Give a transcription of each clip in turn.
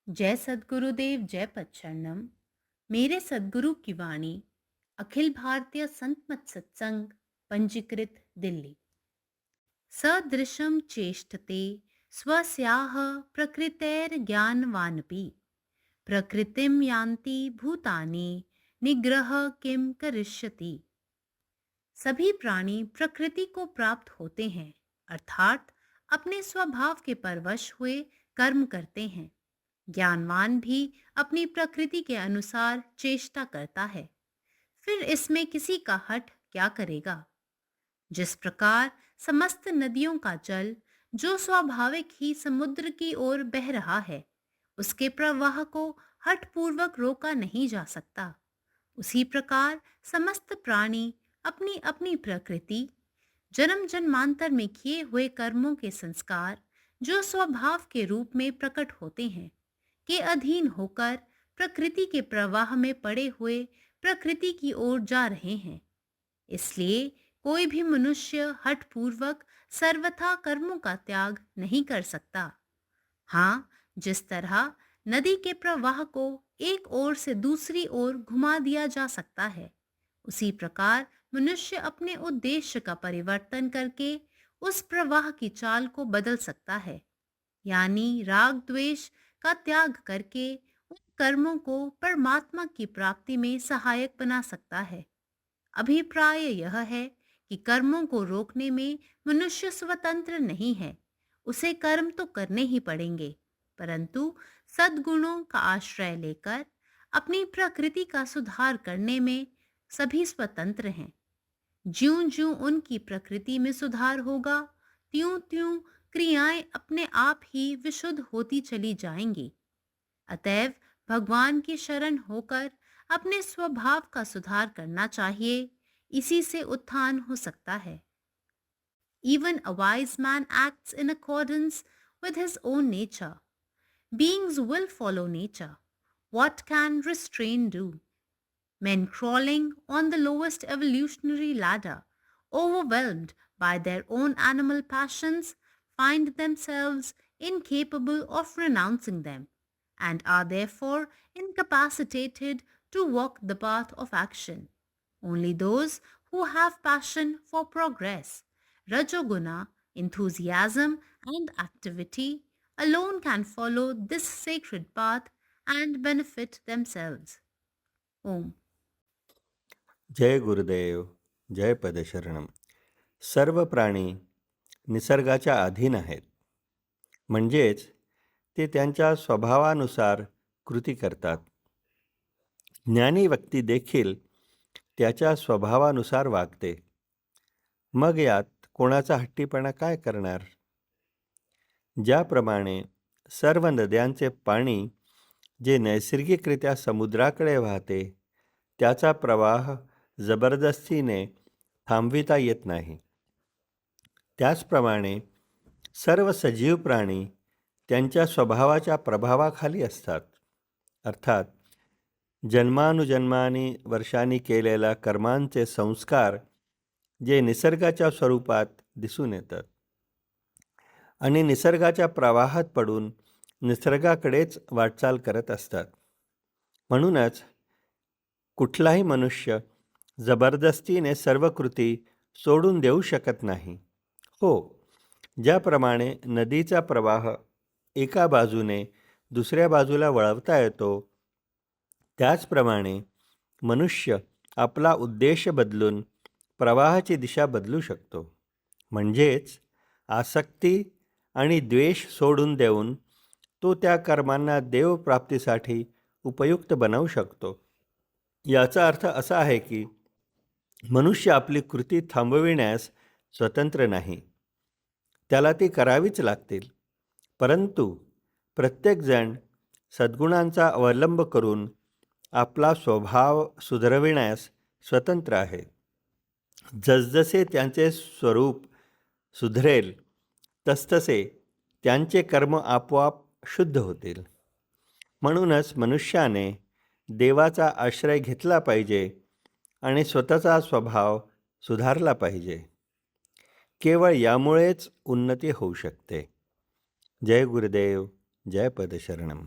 जय सद्गुरुदेव जय पच्छरणम। मेरे सद्गुरु की वाणी अखिल भारतीय संत मत सत्संग पंजीकृत दिल्ली। सदृशम चेष्टते स्वस्याह प्रकृतेर ज्ञानवानपि प्रकृतिम यान्ति भूतानि निग्रह किम करिष्यति। सभी प्राणी प्रकृति को प्राप्त होते हैं, अर्थात अपने स्वभाव के परवश हुए कर्म करते हैं। ज्ञानवान भी अपनी प्रकृति के अनुसार चेष्टा करता है, फिर इसमें किसी का हठ क्या करेगा। जिस प्रकार समस्त नदियों का जल जो स्वाभाविक ही समुद्र की ओर बह रहा है, उसके प्रवाह को हठपूर्वक रोका नहीं जा सकता, उसी प्रकार समस्त प्राणी अपनी अपनी प्रकृति, जन्म जन्मांतर में किए हुए कर्मों के संस्कार जो स्वभाव के रूप में प्रकट होते हैं, के अधीन होकर प्रकृति के प्रवाह में पड़े हुए प्रकृति की ओर जा रहे हैं। इसलिए कोई भी मनुष्य हठपूर्वक सर्वथा कर्मों का त्याग नहीं कर सकता। हाँ, जिस तरह नदी के प्रवाह को एक ओर से दूसरी ओर घुमा दिया जा सकता है, उसी प्रकार मनुष्य अपने उद्देश्य का परिवर्तन करके उस प्रवाह की चाल को बदल सकता है, यानी राग द्वेष का त्याग करके उन कर्मों को परमात्मा की प्राप्ति में सहायक बना सकता है। अभिप्राय यह है कि कर्मों को रोकने में मनुष्य स्वतंत्र नहीं है, उसे कर्म तो करने ही पड़ेंगे, परंतु सद्गुणों का आश्रय लेकर अपनी प्रकृति का सुधार करने में सभी स्वतंत्र हैं। ज्यों ज्यों उनकी प्रकृति में सुधार होगा, त्यों त्यों क्रियाएं अपने आप ही विशुद्ध होती चली जाएंगी। अतएव भगवान की शरण होकर अपने स्वभाव का सुधार करना चाहिए, इसी से उत्थान हो सकता है। Even a wise man acts in accordance with his own nature. Beings will follow nature. What can restraint do? Men crawling on the lowest evolutionary ladder, overwhelmed by their own animal passions, find themselves incapable of renouncing them, and are therefore incapacitated to walk the path of action. Only those who have passion for progress, rajoguna, enthusiasm, and activity alone can follow this sacred path and benefit themselves. Om. जय गुरुदेव जय पदशरणम. सर्व प्राणी निसर्गाच्या अधीन आहेत, म्हणजेच ते त्यांच्या स्वभावानुसार कृती करतात. ज्ञानी व्यक्ती देखील त्याच्या स्वभावानुसार वागते. मग यात कोणाचा हट्टीपणा काय करणार? ज्याप्रमाणे सर्व नद्यांचे पाणी जे नैसर्गिकरित्या समुद्राकडे वाहते, त्याचा प्रवाह जबरदस्तीने थांबविता येत नाही, त्याचप्रमाणे सर्व सजीव प्राणी त्यांच्या स्वभावाच्या प्रभावाखाली असतात. अर्थात जन्मानुजन्मानी वर्षांनी केलेल्या कर्मांचे संस्कार जे निसर्गाच्या स्वरूपात दिसून येतात आणि निसर्गाच्या प्रवाहात पडून निसर्गाकडेच वाटचाल करत असतात. म्हणूनच कुठलाही मनुष्य जबरदस्तीने सर्व कृती सोडून देऊ शकत नाही. हो, ज्याप्रमाणे नदीचा प्रवाह एका बाजूने दुसऱ्या बाजूला वळवता येतो, त्याचप्रमाणे मनुष्य आपला उद्देश बदलून प्रवाहाची दिशा बदलू शकतो. म्हणजेच आसक्ती आणि द्वेष सोडून देऊन तो त्या कर्मांना देवप्राप्तीसाठी उपयुक्त बनवू शकतो. याचा अर्थ असा आहे की मनुष्य आपली कृती थांबविण्यास स्वतंत्र नाही, त्याला ती करावीच लागतील. परंतु प्रत्येकजण सद्गुणांचा अवलंब करून आपला स्वभाव सुधरविण्यास स्वतंत्र आहे. जसजसे त्यांचे स्वरूप सुधरेल तसतसे त्यांचे कर्म आपोआप शुद्ध होतील. म्हणूनच मनुष्याने देवाचा आश्रय घेतला पाहिजे आणि स्वतःचा स्वभाव सुधारला पाहिजे. केवळ यामुळेच उन्नती होऊ शकते. जय गुरुदेव जय पदशरणम.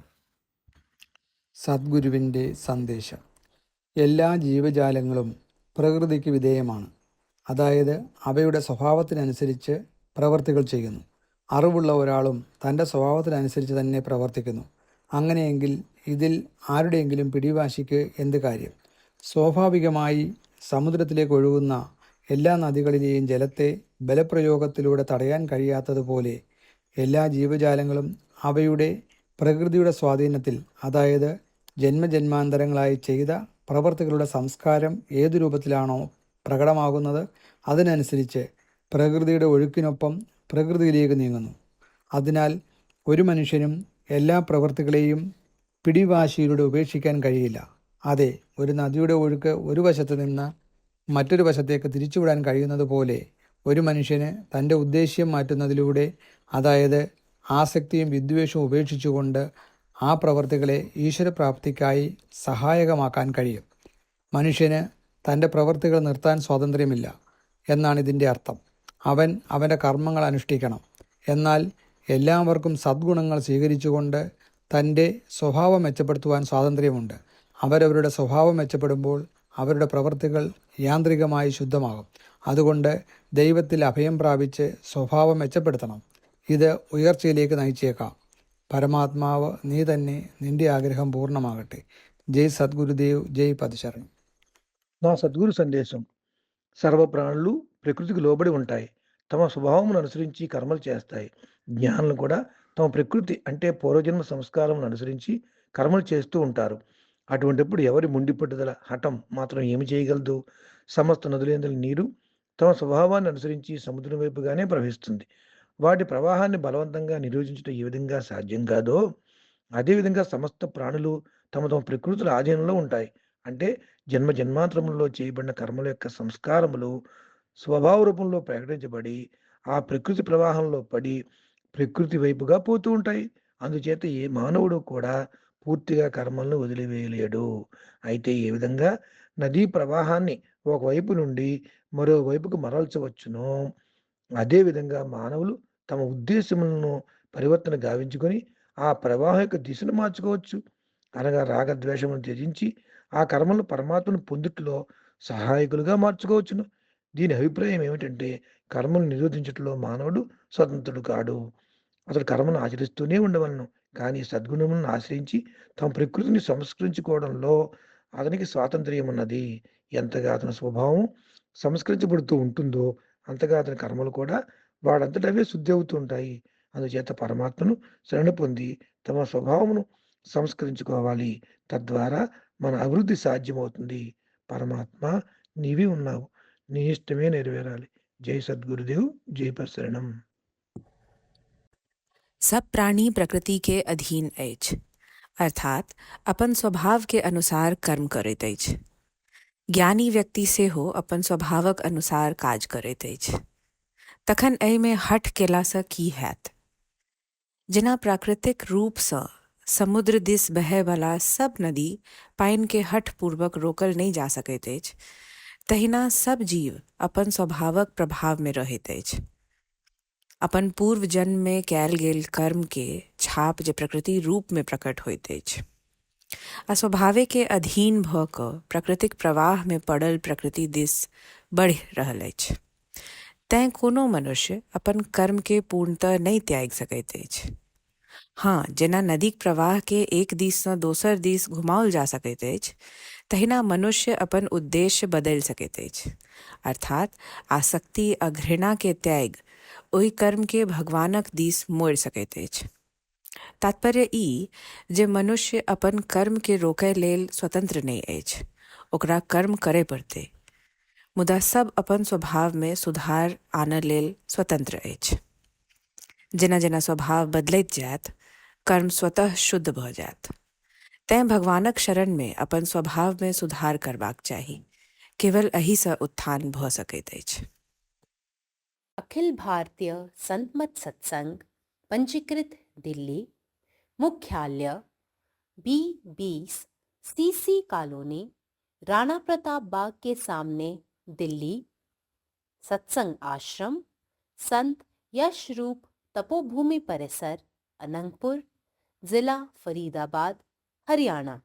സദ്ഗുരുവിൻ്റെ സന്ദേശം. എല്ലാ ജീവജാലങ്ങളും പ്രകൃതിക്ക് വിധേയമാണ്. അതായത് അവയുടെ സ്വഭാവത്തിനനുസരിച്ച് പ്രവർത്തികൾ ചെയ്യുന്നു. അറിവുള്ള ഒരാളും തൻ്റെ സ്വഭാവത്തിനനുസരിച്ച് തന്നെ പ്രവർത്തിക്കുന്നു. അങ്ങനെയെങ്കിൽ ഇതിൽ ആരുടെയെങ്കിലും പിടിവാശിക്ക് എന്ത് കാര്യം? സ്വാഭാവികമായി സമുദ്രത്തിലേക്ക് ഒഴുകുന്ന എല്ലാ നദികളിലെയും ജലത്തെ ബലപ്രയോഗത്തിലൂടെ തടയാൻ കഴിയാത്തതുപോലെ എല്ലാ ജീവജാലങ്ങളും അവയുടെ പ്രകൃതിയുടെ സ്വാധീനത്തിൽ, അതായത് ജന്മജന്മാന്തരങ്ങളായി ചെയ്ത പ്രവർത്തികളുടെ സംസ്കാരം ഏതു രൂപത്തിലാണോ പ്രകടമാകുന്നത് അതിനനുസരിച്ച് പ്രകൃതിയുടെ ഒഴുക്കിനൊപ്പം പ്രകൃതിയിലേക്ക് നീങ്ങുന്നു. അതിനാൽ ഒരു മനുഷ്യനും എല്ലാ പ്രവൃത്തികളെയും പിടിവാശിയിലൂടെ ഉപേക്ഷിക്കാൻ കഴിയില്ല. അതെ, ഒരു നദിയുടെ ഒഴുക്ക് ഒരു വശത്ത് നിന്ന് മറ്റൊരു വശത്തേക്ക് തിരിച്ചുവിടാൻ കഴിയുന്നത് പോലെ ഒരു മനുഷ്യന് തൻ്റെ ഉദ്ദേശ്യം മാറ്റുന്നതിലൂടെ, അതായത് ആസക്തിയും വിദ്വേഷവും ഉപേക്ഷിച്ചുകൊണ്ട് ആ പ്രവർത്തികളെ ഈശ്വരപ്രാപ്തിക്കായി സഹായകമാക്കാൻ കഴിയും. മനുഷ്യന് തൻ്റെ പ്രവൃത്തികൾ നിർത്താൻ സ്വാതന്ത്ര്യമില്ല എന്നാണ് ഇതിൻ്റെ അർത്ഥം. അവൻ അവൻ്റെ കർമ്മങ്ങൾ അനുഷ്ഠിക്കണം. എന്നാൽ എല്ലാവർക്കും സദ്ഗുണങ്ങൾ സ്വീകരിച്ചുകൊണ്ട് തൻ്റെ സ്വഭാവം മെച്ചപ്പെടുത്തുവാൻ സ്വാതന്ത്ര്യമുണ്ട്. അവരവരുടെ സ്വഭാവം മെച്ചപ്പെടുമ്പോൾ അവരുടെ പ്രവൃത്തികൾ യാന്ത്രികമായി ശുദ്ധമാകും. അതുകൊണ്ട് ദൈവത്തിൽ അഭയം പ്രാപിച്ച് സ്വഭാവം മെച്ചപ്പെടുത്തണം. ഇത് ഉയർച്ചയിലേക്ക് നയിച്ചേക്കാം. പരമാത്മാവ് നീ തന്നെ, നിന്റെ ആഗ്രഹം പൂർണ്ണമാകട്ടെ. జై సద్గురుదేవ్, జై పదశరణ్. నా సద్గురు సందేశం. సర్వ ప్రాణులు ప్రకృతికి లోబడి ఉంటాయి. తమ స్వభావమును అనుసరించి కర్మలు చేస్తాయి. జ్ఞానులు కూడా తమ ప్రకృతి అంటే పూర్వజన్మ సంస్కారమును అనుసరించి కర్మలు చేస్తూ ఉంటారు. అటువంటిప్పుడు ఎవరి ముండి పట్టుదల, హఠం మాత్రం ఏమి చేయగలదు? సమస్త నదులందరి నీరు తమ స్వభావాన్ని అనుసరించి సముద్రం వైపుగానే ప్రవహిస్తుంది. వాటి ప్రవాహాన్ని బలవంతంగా నిరోధించడం ఏ విధంగా సాధ్యం కాదో, అదేవిధంగా సమస్త ప్రాణులు తమ తమ ప్రకృతుల ఆధీనంలో ఉంటాయి. అంటే జన్మ జన్మాంతరములలో చేయబడిన కర్మల యొక్క సంస్కారములు స్వభావ రూపంలో ప్రకటించబడి ఆ ప్రకృతి ప్రవాహంలో పడి ప్రకృతి వైపుగా పోతూ ఉంటాయి. అందుచేత ఏ మానవుడు కూడా పూర్తిగా కర్మలను వదిలివేయలేడు. అయితే ఏ విధంగా నదీ ప్రవాహాన్ని ఒకవైపు నుండి మరోవైపుకు మరల్చవచ్చునో, అదేవిధంగా మానవులు తమ ఉద్దేశములను పరివర్తన గావించుకొని ఆ ప్రవాహం యొక్క దిశను మార్చుకోవచ్చు. అనగా రాగద్వేషములను త్యజించి ఆ కర్మలను పరమాత్మను పొందుటలో సహాయకులుగా మార్చుకోవచ్చును. దీని అభిప్రాయం ఏమిటంటే, కర్మను నిరోధించటంలో మానవుడు స్వతంత్రుడు కాడు. అతడు కర్మను ఆచరిస్తూనే ఉండవలను. కానీ సద్గుణములను ఆశ్రయించి తమ ప్రకృతిని సంస్కరించుకోవడంలో అతనికి స్వాతంత్ర్యం ఉన్నది. ఎంతగా అతని స్వభావం సంస్కరించబడుతూ ఉంటుందో అంతగా అతని కర్మలు కూడా వాడంతటవే శుద్ధి అవుతూ ఉంటాయి. అందుచేత పరమాత్మను శరణు పొంది తమ స్వభావమును సంస్కరించుకోవాలి. తద్వారా మన అభివృద్ధి సాధ్యమవుతుంది. పరమాత్మ నీవే ఉన్నావు, నీ ఇష్టమే నెరవేరాలి. జై సద్గురుదేవ్, జై పరశరణం. सब प्राणी प्रकृति के अधीन अछि, अर्थात अपन स्वभाव के अनुसार कर्म करैत अछि. ज्ञानी व्यक्ति सेहो अपन स्वभावक अनुसार काज करैत अछि. तखन एहि में हठ केलासँ की हैत? जेना प्राकृतिक रूपसँ समुद्र दिस बहयवला सब नदी पानि के हठ पूर्वक रोकल नहीं जा सकैत अछि, तहिना सब जीव अपन स्वभावक प्रभाव में रहैत अछि. अपन पूर्व जन्म में कयल गेल कर्म के छाप जे प्रकृति रूप में प्रकट होइत अछि, आ स्वभावे के अधीन भऽ कऽ प्रकृतिक प्रवाह में पड़ल प्रकृति दिस बढ़ि रहल अछि. तैं कोनो मनुष्य अपन कर्म के पूर्णतः नहीं त्याग सकैत अछि. हाँ, जेना नदीक प्रवाह के एक दिस सँ दोसर दिस घुमाओल जा सकैत अछि, तहिना मनुष्य अपन उद्देश्य बदलि सकैत अछि. अर्थात आसक्ति आ घृणा के त्याग ओहि कर्म के भगवानक दिस मोड़ि सकैत अछि. तात्पर्य ई जे मनुष्य अपन कर्म के रोकय लेल स्वतंत्र नहीं अछि, ओकरा कर्म करय पड़तै. मुदा सब अपन स्वभाव में सुधार आनय लेल स्वतंत्र अछि. जेना जेना स्वभाव बदलैत जायत, कर्म स्वतः शुद्ध भऽ जायत. तैं भगवानक शरण में अपन स्वभाव में सुधार करबाक चाही. केवल एहि सँ उत्थान भऽ सकैत अछि. अखिल भारतीय संत मत सत्संग पंजीकृत दिल्ली, मुख्यालय B20 CC colony, Rana Pratap Bagh के सामने, दिल्ली. सत्संग आश्रम संत यश रूप तपोभूमि परिसर, अनंगपुर, जिला फरीदाबाद, हरियाणा।